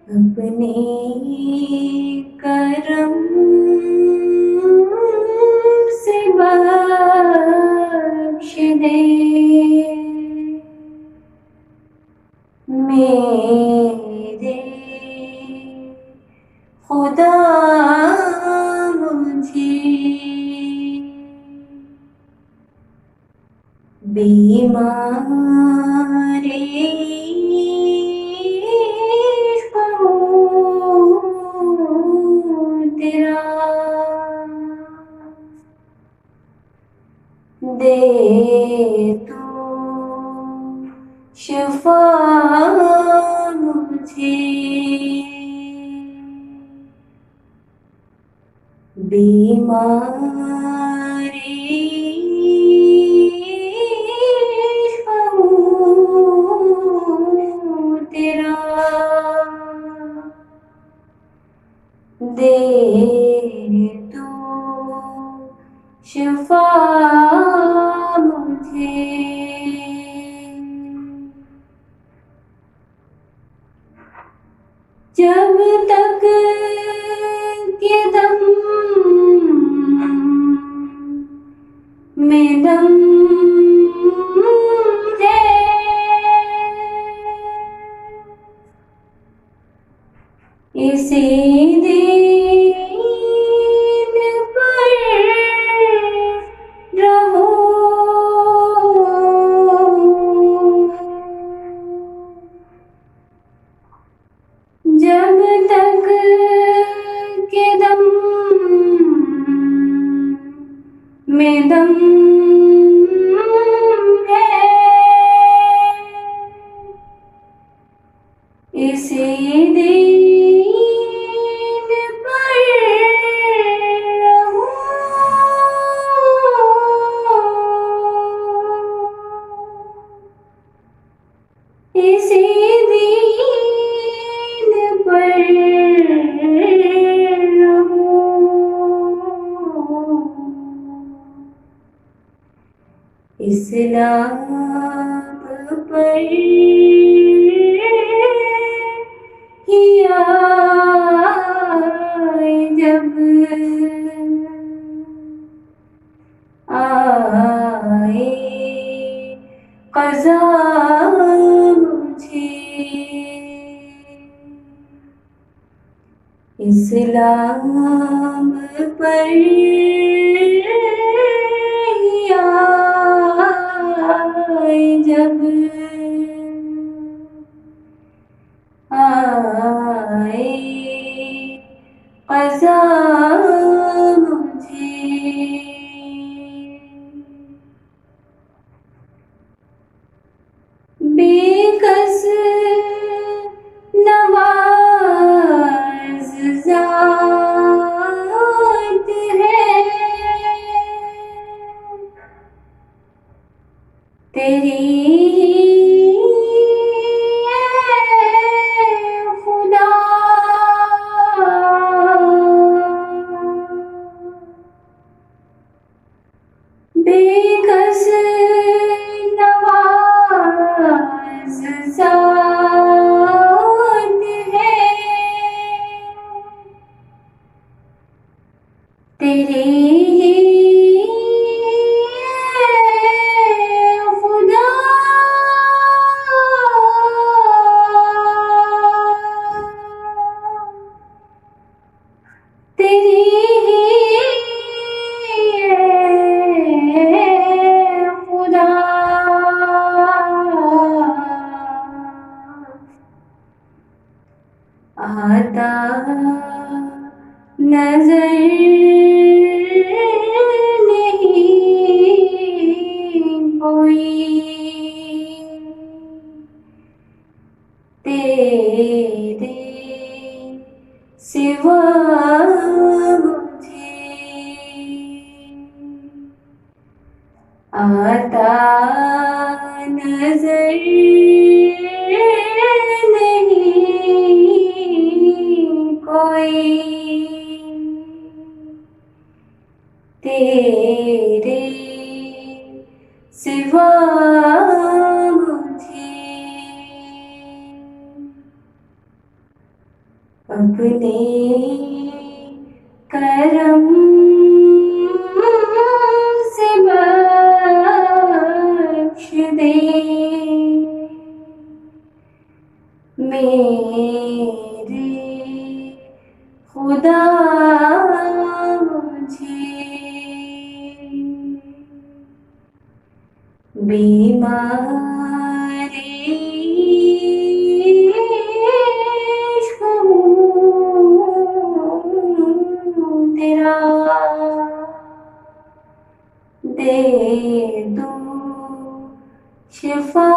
اپنے کرم سے بخش دے میرے خدا مجھے بیمارِ عشق ہوں تیرا دے تو شفا مجھے بیمارِ عشق ہوں تیرا دے تو شفا مجھے جب تک کہ دم میں دم ہے اسی دین پر رہو جب تک کہ دم میں دم ہے اسی دین پر رہوں اسی دین پر رہوں اسلام پر ہی آئے جب آئے قضا مجھے اسلام پر ہی آئے جب آئے قضا مجھے بے کس نواز ذات ہے تیری خدا بے کس نواز ذات ہے تیری خدا تیری خدا آتا نظر نہیں کوئی تیرے سوا مجھے آتا نظر نہیں کوئی تیرے سوا مجھے اپنے کرم سے بخش دے میرے خدا مجھے بیماری عشق ہوں تیرا دے دو شفا